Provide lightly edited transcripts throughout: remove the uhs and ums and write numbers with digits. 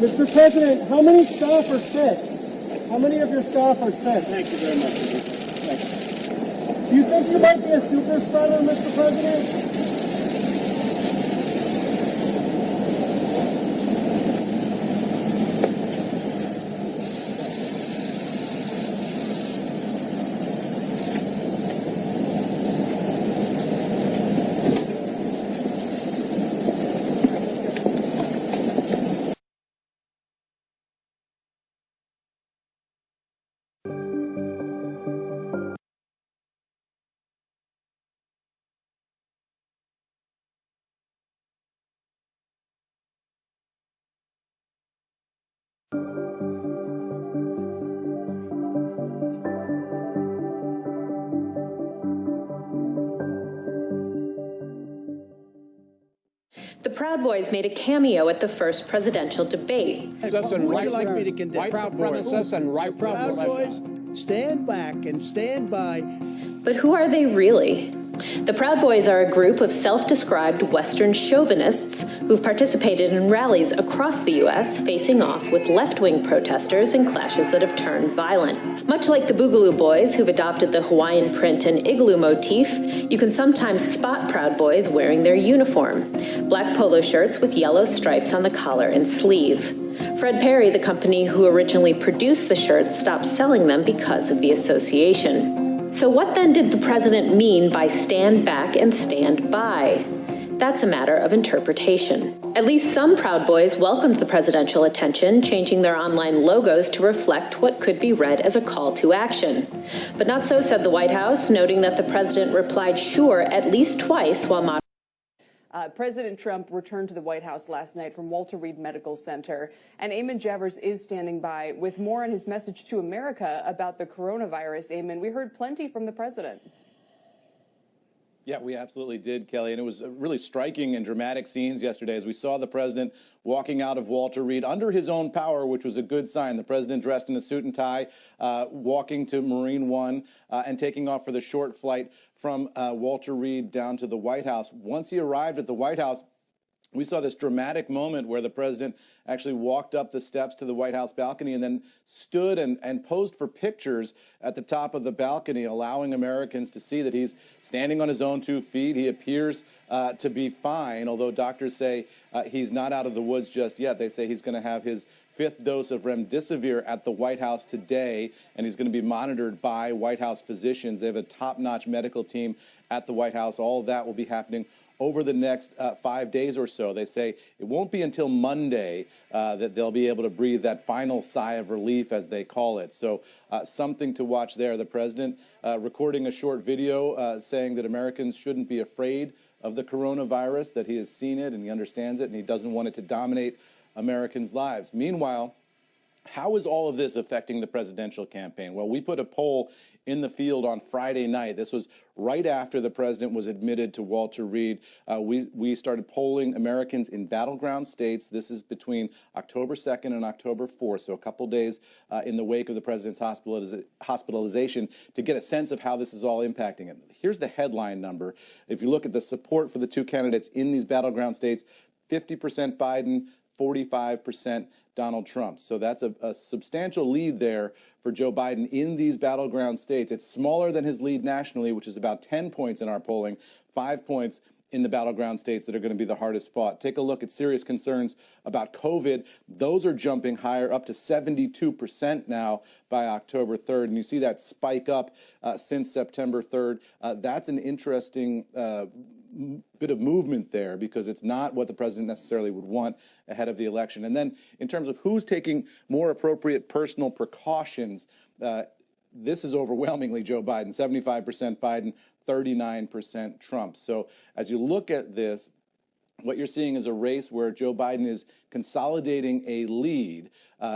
Mr. President, how many staff are sick? How many of your staff are sick? Thank you very much. Thank you. Do you think you might be a super spreader, Mr. President? The Proud Boys made a cameo at the first presidential debate. Would you like me to condemn Proud Boys and right Proud Boys? Stand back and stand by. But who are they really? The Proud Boys are a group of self-described Western chauvinists who've participated in rallies across the U.S. facing off with left-wing protesters in clashes that have turned violent. Much like the Boogaloo Boys, who've adopted the Hawaiian print and igloo motif, you can sometimes spot Proud Boys wearing their uniform, black polo shirts with yellow stripes on the collar and sleeve. Fred Perry, the company who originally produced the shirts, stopped selling them because of the association. So what then did the president mean by stand back and stand by? That's a matter of interpretation. At least some Proud Boys welcomed the presidential attention, changing their online logos to reflect what could be read as a call to action. But not so, said the White House, noting that the president replied sure at least twice while President Trump returned to the White House last night from Walter Reed Medical Center, and Eamon Javers is standing by with more on his message to America about the coronavirus. Eamon, we heard plenty from the president. Yeah, we absolutely did, Kelly, and it was really striking and dramatic scenes yesterday as we saw the president walking out of Walter Reed under his own power, which was a good sign. The president dressed in a suit and tie, walking to Marine One and taking off for the short flight from Walter Reed down to the White House. Once he arrived at the White House, we saw this dramatic moment where the president actually walked up the steps to the White House balcony and then stood and posed for pictures at the top of the balcony, allowing Americans to see that he's standing on his own 2 feet. He appears to be fine, although doctors say he's not out of the woods just yet. They say he's going to have his 5th dose of remdesivir at the White House today, and he's going to be monitored by White House physicians. They have a top-notch medical team at the White House. All of that will be happening over the next 5 days or so. They say it won't be until Monday that they'll be able to breathe that final sigh of relief, as they call it. So something to watch there. The president recording a short video saying that Americans shouldn't be afraid of the coronavirus, that he has seen it and he understands it and he doesn't want it to dominate Americans' lives. Meanwhile, how is all of this affecting the presidential campaign? Well, we put a poll in the field on Friday night. This was right after the president was admitted to Walter Reed. We started polling Americans in battleground states. This is between October 2nd and October 4th, so a couple days in the wake of the president's hospitalization, to get a sense of how this is all impacting it. Here's the headline number. If you look at the support for the two candidates in these battleground states, 50% Biden, 45% Donald Trump. So that's a substantial lead there for Joe Biden in these battleground states. It's smaller than his lead nationally, which is about 10 points in our polling, 5 points in the battleground states that are going to be the hardest fought. Take a look at serious concerns about COVID. Those are jumping higher, up to 72% now by October 3rd. And you see that spike up since September 3rd. That's an interesting bit of movement there, because it's not what the president necessarily would want ahead of the election. And then in terms of who's taking more appropriate personal precautions, this is overwhelmingly Joe Biden, 75% Biden, 39% Trump. So as you look at this, what you're seeing is a race where Joe Biden is consolidating a lead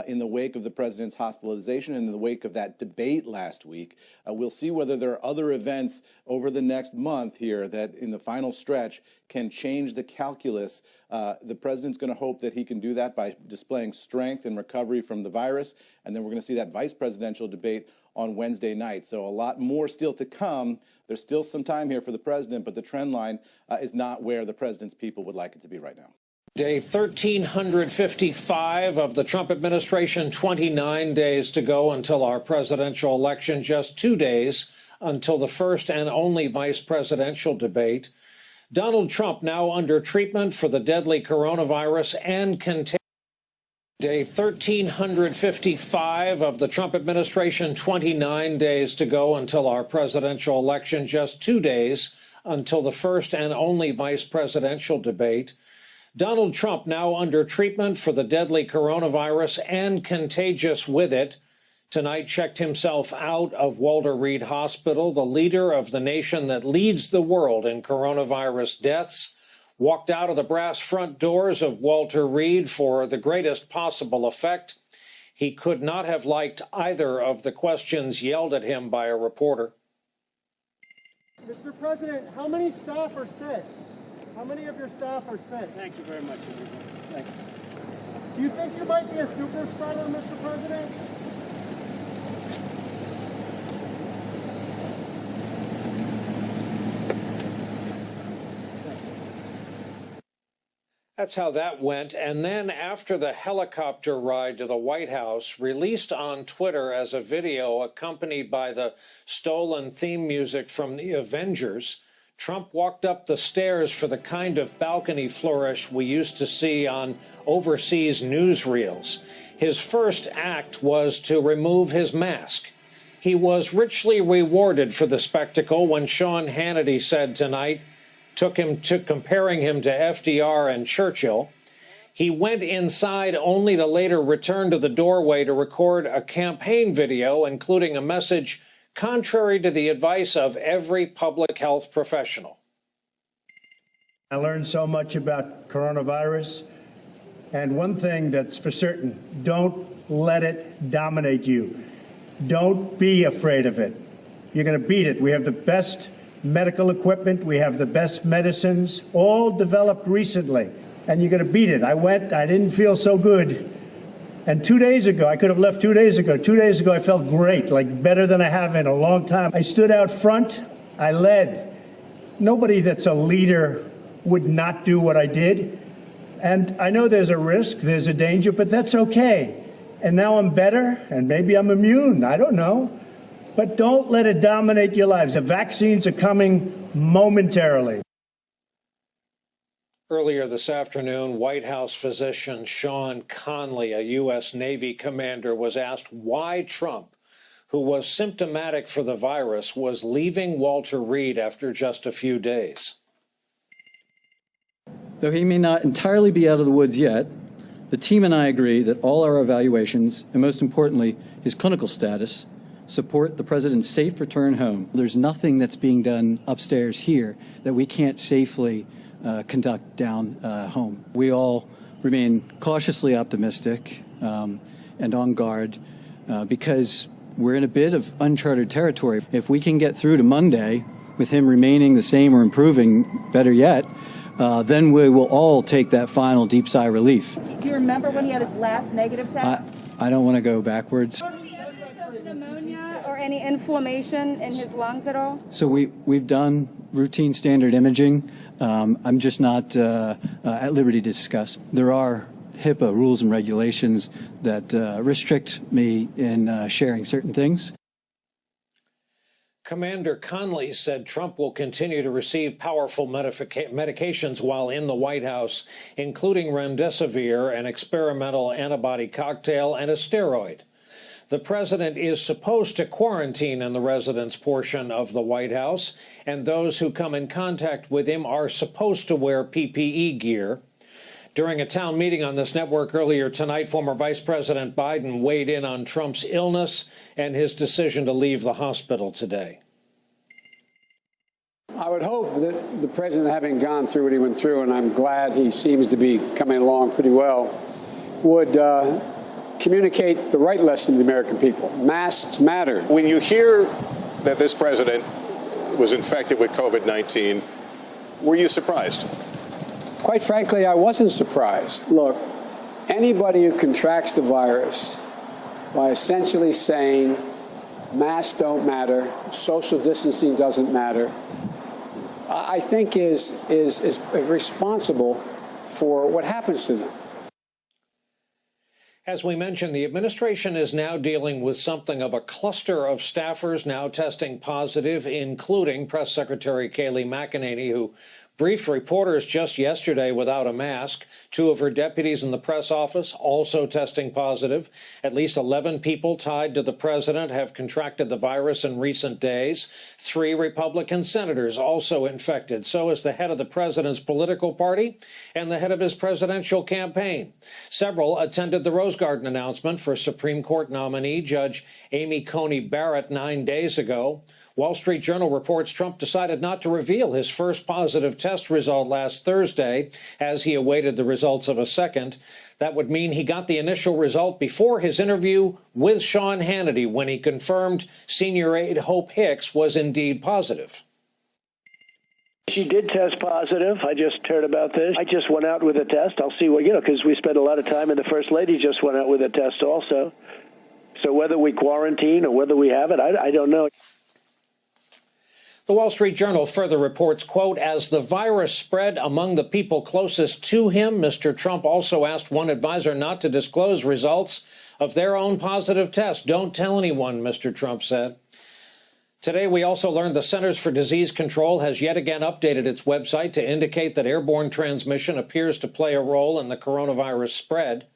in the wake of the president's hospitalization and in the wake of that debate last week. We'll see whether there are other events over the next month here that in the final stretch can change the calculus. The president's going to hope that he can do that by displaying strength and recovery from the virus. And then we're going to see that vice presidential debate on Wednesday night. So a lot more still to come. There's still some time here for the president, but the trend line is not where the president's people would like it to be right now. Day 1355 of the Trump administration, 29 days to go until our presidential election, just 2 days until the first and only vice presidential debate. Donald Trump now under treatment for the deadly coronavirus and contagion. Day 1355 of the Trump administration, 29 days to go until our presidential election, just 2 days until the first and only vice presidential debate. Donald Trump now under treatment for the deadly coronavirus and contagious with it. Tonight checked himself out of Walter Reed Hospital. The leader of the nation that leads the world in coronavirus deaths walked out of the brass front doors of Walter Reed for the greatest possible effect. He could not have liked either of the questions yelled at him by a reporter. Mr. President, how many staff are sick? How many of your staff are sick? Thank you very much, everyone. Thank you. Do you think you might be a super spreader, Mr. President? That's how that went. And then after the helicopter ride to the White House, released on Twitter as a video accompanied by the stolen theme music from the Avengers, Trump walked up the stairs for the kind of balcony flourish we used to see on overseas newsreels. His first act was to remove his mask. He was richly rewarded for the spectacle when Sean Hannity said tonight, took him to comparing him to FDR and Churchill. He went inside only to later return to the doorway to record a campaign video, including a message contrary to the advice of every public health professional. I learned so much about coronavirus, and one thing that's for certain, don't let it dominate you. Don't be afraid of it. You're going to beat it. We have the best medical equipment. We have the best medicines, all developed recently, and you're going to beat it. I didn't feel so good. And 2 days ago, I could have left 2 days ago. 2 days ago, I felt great, like better than I have in a long time. I stood out front. I led. Nobody that's a leader would not do what I did. And I know there's a risk, there's a danger, but that's okay. And now I'm better, and maybe I'm immune. I don't know. But don't let it dominate your lives. The vaccines are coming momentarily. Earlier this afternoon, White House physician Sean Conley, a U.S. Navy commander, was asked why Trump, who was symptomatic for the virus, was leaving Walter Reed after just a few days. Though he may not entirely be out of the woods yet, the team and I agree that all our evaluations, and most importantly, his clinical status, support the president's safe return home. There's nothing that's being done upstairs here that we can't safely conduct down home. We all remain cautiously optimistic and on guard because we're in a bit of uncharted territory. If we can get through to Monday with him remaining the same or improving, better yet, then we will all take that final deep sigh relief. Do you remember when he had his last negative test? I don't want to go backwards. Pneumonia or any inflammation in his lungs at all? So we've done routine standard imaging. I'm just not at liberty to discuss. There are HIPAA rules and regulations that restrict me in sharing certain things. Commander Conley said Trump will continue to receive powerful medications while in the White House, including remdesivir, an experimental antibody cocktail, and a steroid. The president is supposed to quarantine in the residence portion of the White House, and those who come in contact with him are supposed to wear PPE gear. During a town meeting on this network earlier tonight, former Vice President Biden weighed in on Trump's illness and his decision to leave the hospital today. I would hope that the president, having gone through what he went through, and I'm glad he seems to be coming along pretty well, would communicate the right lesson to the American people. Masks matter. When you hear that this president was infected with COVID-19, were you surprised? Quite frankly, I wasn't surprised. Look, anybody who contracts the virus by essentially saying masks don't matter, social distancing doesn't matter, I think is responsible for what happens to them. As we mentioned, the administration is now dealing with something of a cluster of staffers now testing positive, including Press Secretary Kayleigh McEnany, who briefed reporters just yesterday without a mask. 2 of her deputies in the press office also testing positive. At least 11 people tied to the president have contracted the virus in recent days. 3 Republican senators also infected. So is the head of the president's political party and the head of his presidential campaign. Several attended the Rose Garden announcement for Supreme Court nominee Judge Amy Coney Barrett 9 days ago. Wall Street Journal reports Trump decided not to reveal his first positive test result last Thursday as he awaited the results of a second. That would mean he got the initial result before his interview with Sean Hannity when he confirmed senior aide Hope Hicks was indeed positive. She did test positive. I just heard about this. I just went out with a test. I'll see what, because we spent a lot of time, and the First Lady just went out with a test also. So whether we quarantine or whether we have it, I don't know. The Wall Street Journal further reports, quote, as the virus spread among the people closest to him, Mr. Trump also asked one advisor not to disclose results of their own positive test. Don't tell anyone, Mr. Trump said. Today, we also learned the Centers for Disease Control has yet again updated its website to indicate that airborne transmission appears to play a role in the coronavirus spread.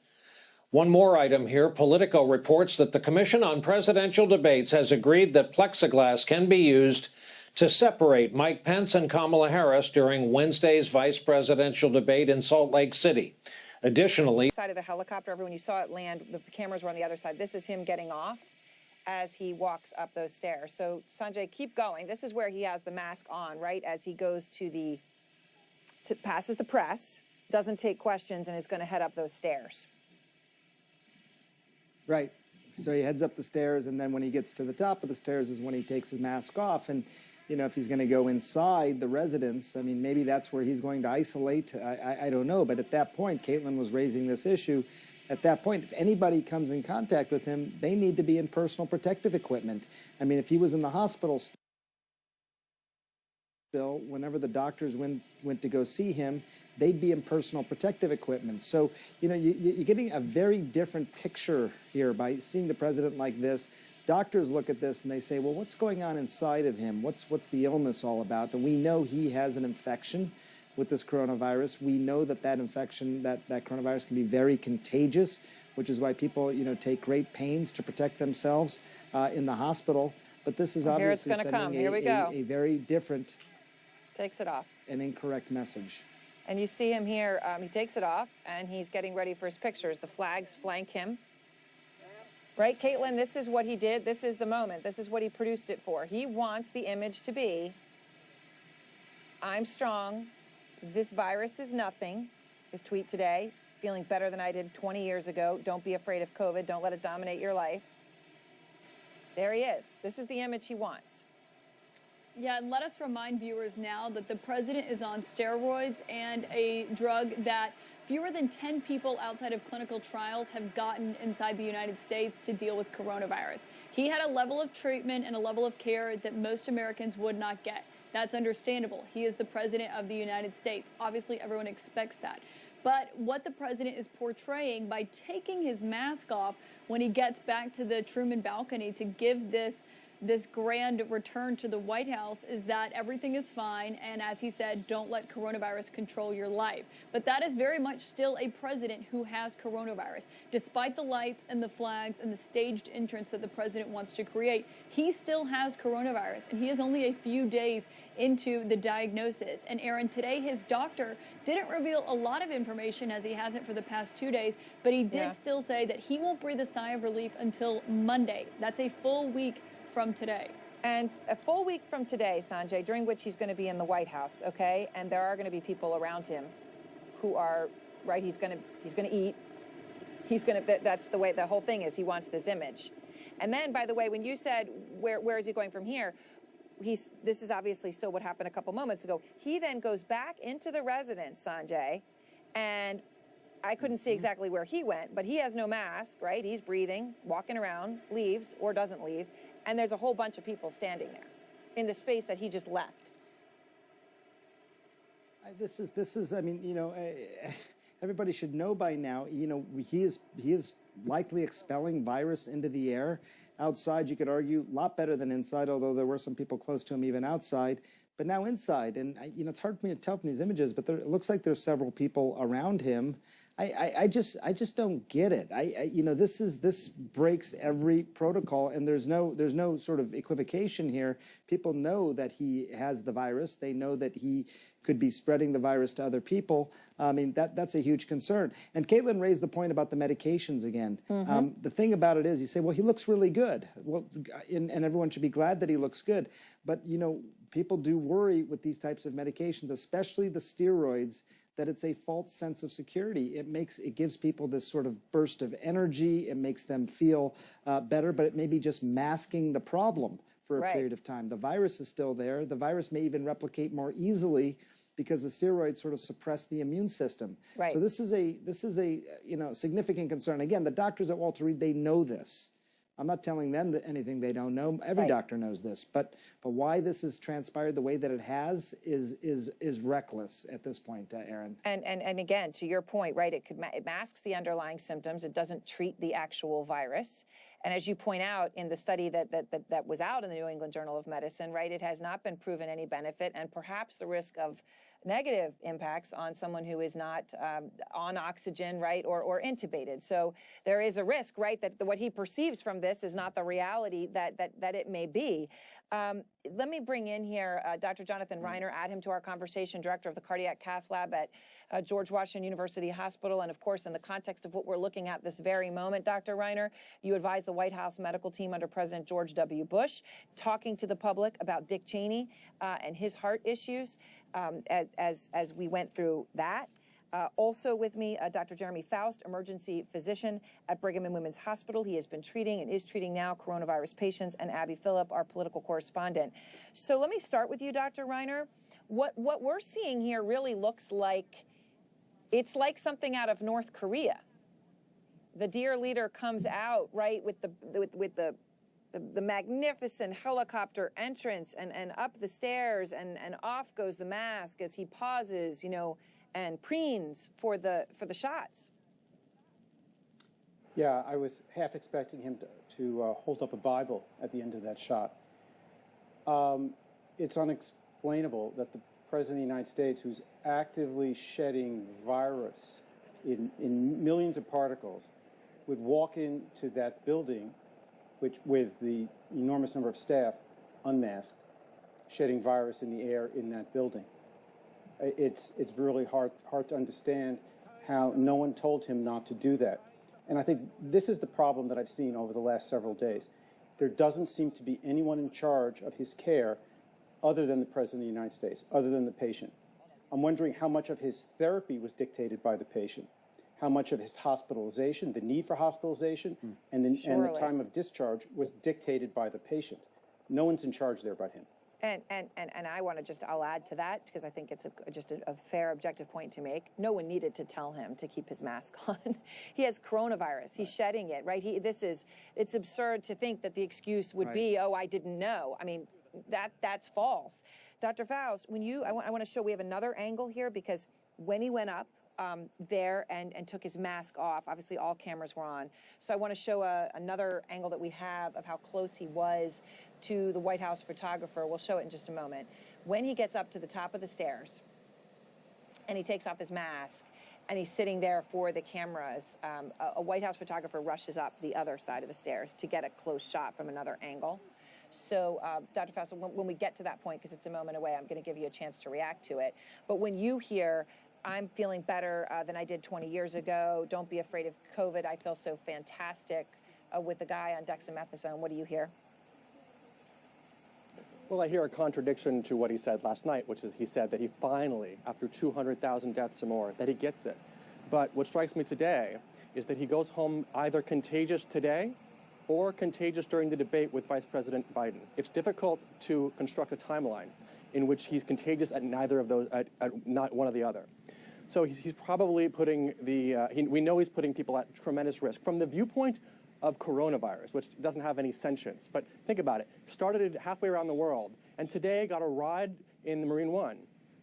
One more item here. Politico reports that the Commission on Presidential Debates has agreed that plexiglass can be used to separate Mike Pence and Kamala Harris during Wednesday's vice presidential debate in Salt Lake City. Additionally, side of the helicopter, when you saw it land, the cameras were on the other side. This is him getting off as he walks up those stairs. So, Sanjay, keep going. This is where he has the mask on, right, as he goes passes the press, doesn't take questions, and is going to head up those stairs. Right. So he heads up the stairs, and then when he gets to the top of the stairs is when he takes his mask off. And, if he's going to go inside the residence, I mean, maybe that's where he's going to isolate. I don't know. But at that point, Caitlin was raising this issue. At that point, if anybody comes in contact with him, they need to be in personal protective equipment. I mean, if he was in the hospital still, whenever the doctors went to go see him, they'd be in personal protective equipment. So, you're getting a very different picture here by seeing the president like this. Doctors look at this and they say, well, what's going on inside of him? What's the illness all about? And we know he has an infection with this coronavirus. We know that infection, that coronavirus can be very contagious, which is why people, take great pains to protect themselves in the hospital. But this is obviously sending a very different, takes it off, an incorrect message. And you see him here, he takes it off, and he's getting ready for his pictures. The flags flank him. Right, Caitlin, this is what he did. This is the moment. This is what he produced it for. He wants the image to be, I'm strong. This virus is nothing. His tweet today, feeling better than I did 20 years ago. Don't be afraid of COVID. Don't let it dominate your life. There he is. This is the image he wants. Yeah, and let us remind viewers now that the president is on steroids and a drug that fewer than 10 people outside of clinical trials have gotten inside the United States to deal with coronavirus. He had a level of treatment and a level of care that most Americans would not get. That's understandable. He is the president of the United States. Obviously, everyone expects that. But what the president is portraying by taking his mask off when he gets back to the Truman balcony to give this grand return to the White House is that everything is fine, and as he said, don't let coronavirus control your life. But that is very much still a president who has coronavirus. Despite the lights and the flags and the staged entrance that the president wants to create, he still has coronavirus, and he is only a few days into the diagnosis. And Aaron, today his doctor didn't reveal a lot of information, as he hasn't for the past 2 days, but he did still say that he won't breathe a sigh of relief until Monday. That's a full week from today. And a full week from today, Sanjay, during which he's going to be in the White House, okay? And there are going to be people around him who are, right, he's going to eat. That's the way the whole thing is. He wants this image. And then, by the way, when you said, where is he going from here? This is obviously still what happened a couple moments ago. He then goes back into the residence, Sanjay, and I couldn't see exactly where he went, but he has no mask, right? He's breathing, walking around, leaves or doesn't leave. And there's a whole bunch of people standing there in the space that he just left. This is. I mean, everybody should know by now. He is likely expelling virus into the air. Outside, you could argue, a lot better than inside, although there were some people close to him even outside. But now inside, and it's hard for me to tell from these images, but it looks like there's several people around him. I just don't get it. This breaks every protocol, and there's no sort of equivocation here. People know that he has the virus. They know that he could be spreading the virus to other people. I mean, that's a huge concern. And Caitlin raised the point about the medications again. The thing about it is, you say, well, he looks really good. Well, and everyone should be glad that he looks good. But, people do worry with these types of medications, especially the steroids, that it's a false sense of security. It gives people this sort of burst of energy. It makes them feel better, but it may be just masking the problem for a period of time. The virus is still there. The virus may even replicate more easily because the steroids sort of suppress the immune system. Right. So this is a significant concern. Again, the doctors at Walter Reed, they know this. I'm not telling them that anything they don't know. Every doctor knows this, but why this has transpired the way that it has is reckless at this point, Aaron. And again, to your point, right? It masks the underlying symptoms. It doesn't treat the actual virus. And as you point out in the study that was out in the New England Journal of Medicine, right? It has not been proven any benefit, and perhaps the risk of negative impacts on someone who is not on oxygen, right, or intubated. So there is a risk, right, that what he perceives from this is not the reality that it may be. Let me bring in here Dr. Jonathan Reiner, add him to our conversation, director of the Cardiac Cath Lab at George Washington University Hospital. And of course, in the context of what we're looking at this very moment, Dr. Reiner, you advise the White House medical team under President George W. Bush, talking to the public about Dick Cheney and his heart issues as we went through that. Also with me, Dr. Jeremy Faust, emergency physician at Brigham and Women's Hospital. He has been treating and is treating now coronavirus patients, and Abby Phillip, our political correspondent. So let me start with you, Dr. Reiner. What we're seeing here really looks like, it's like something out of North Korea. The dear leader comes out, right, with the magnificent helicopter entrance and up the stairs, and off goes the mask as he pauses, and preens for the shots. Yeah, I was half expecting him to hold up a Bible at the end of that shot. It's unexplainable that the President of the United States, who's actively shedding virus in millions of particles, would walk into that building with the enormous number of staff unmasked, shedding virus in the air in that building. It's really hard to understand how no one told him not to do that. And I think this is the problem that I've seen over the last several days. There doesn't seem to be anyone in charge of his care other than the President of the United States, other than the patient. I'm wondering how much of his therapy was dictated by the patient, how much of his hospitalization, the need for hospitalization, and the time of discharge was dictated by the patient. No one's in charge there but him. And I want to I'll add to that, because I think it's just a fair, objective point to make. No one needed to tell him to keep his mask on. He has coronavirus. He's shedding it, right? It's absurd to think that the excuse would be, oh, I didn't know. I mean, that's false. Dr. Faust, I want to show, we have another angle here, because when he went up there and took his mask off, obviously all cameras were on. So I want to show another angle that we have of how close he was to the White House photographer. We'll show it in just a moment. When he gets up to the top of the stairs and he takes off his mask and he's sitting there for the cameras, a White House photographer rushes up the other side of the stairs to get a close shot from another angle. So, Dr. Faust, when we get to that point, because it's a moment away, I'm going to give you a chance to react to it. But when you hear, I'm feeling better than I did 20 years ago, don't be afraid of COVID, I feel so fantastic with the guy on dexamethasone, what do you hear? Well, I hear a contradiction to what he said last night, which is he said that he finally, after 200,000 deaths or more, that he gets it. But what strikes me today is that he goes home either contagious today or contagious during the debate with Vice President Biden. It's difficult to construct a timeline in which he's contagious at neither of those, at not one or the other. So he's probably putting we know he's putting people at tremendous risk. From the viewpoint of coronavirus, which doesn't have any sentience. But think about it. Started halfway around the world, and today got a ride in the Marine One.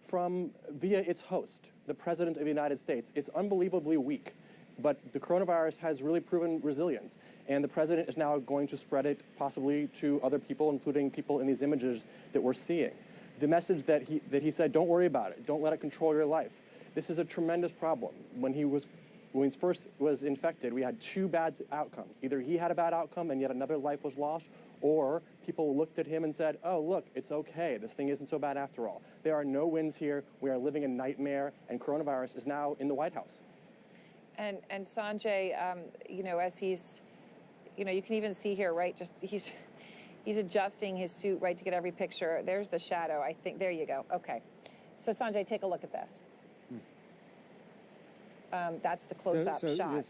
from via its host, the President of the United States. It's unbelievably weak, but the coronavirus has really proven resilience, and the President is now going to spread it possibly to other people, including people in these images that we're seeing. The message that he said, don't worry about it, don't let it control your life. This is a tremendous problem. When he first was infected, we had two bad outcomes. Either he had a bad outcome and yet another life was lost, or people looked at him and said, oh, look, it's okay. This thing isn't so bad after all. There are no wins here. We are living a nightmare, and coronavirus is now in the White House. And Sanjay, you know, as he's, you know, you can even see here, right, just he's adjusting his suit, right, to get every picture. There's the shadow, I think. There you go. Okay. So, Sanjay, take a look at this. That's the close-up shot.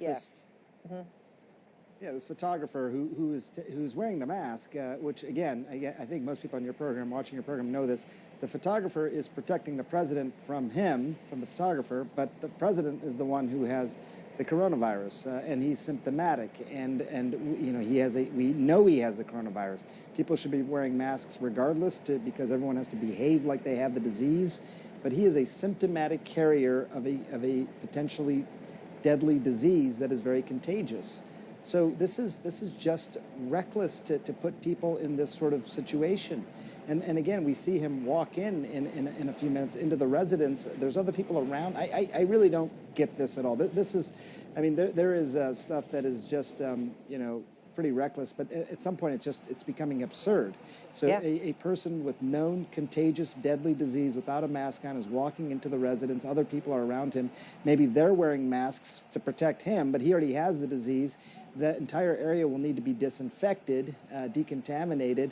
This photographer who's wearing the mask, which again, I think most people on your program, watching your program, know this. The photographer is protecting the president from the photographer, but the president is the one who has the coronavirus, and he's symptomatic, and you know we know he has the coronavirus. People should be wearing masks regardless, because everyone has to behave like they have the disease. But he is a symptomatic carrier of a potentially deadly disease that is very contagious. So this is just reckless to put people in this sort of situation. And again, we see him walk in a few minutes into the residence. There's other people around. I really don't get this at all. This is, I mean, there is stuff that is just, you know, pretty reckless, but at some point it's becoming absurd. So a person with known contagious deadly disease without a mask on is walking into the residence. Other people are around him. Maybe they're wearing masks to protect him, but he already has the disease. The entire area will need to be disinfected, decontaminated.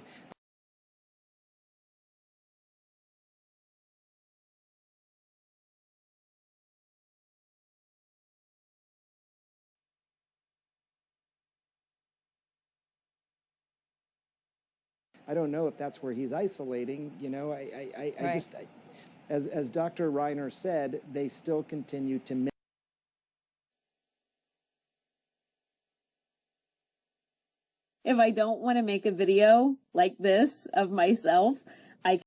I don't know if that's where he's isolating. You know, I just, as Dr. Reiner said, they still continue to make. If I don't want to make a video like this of myself,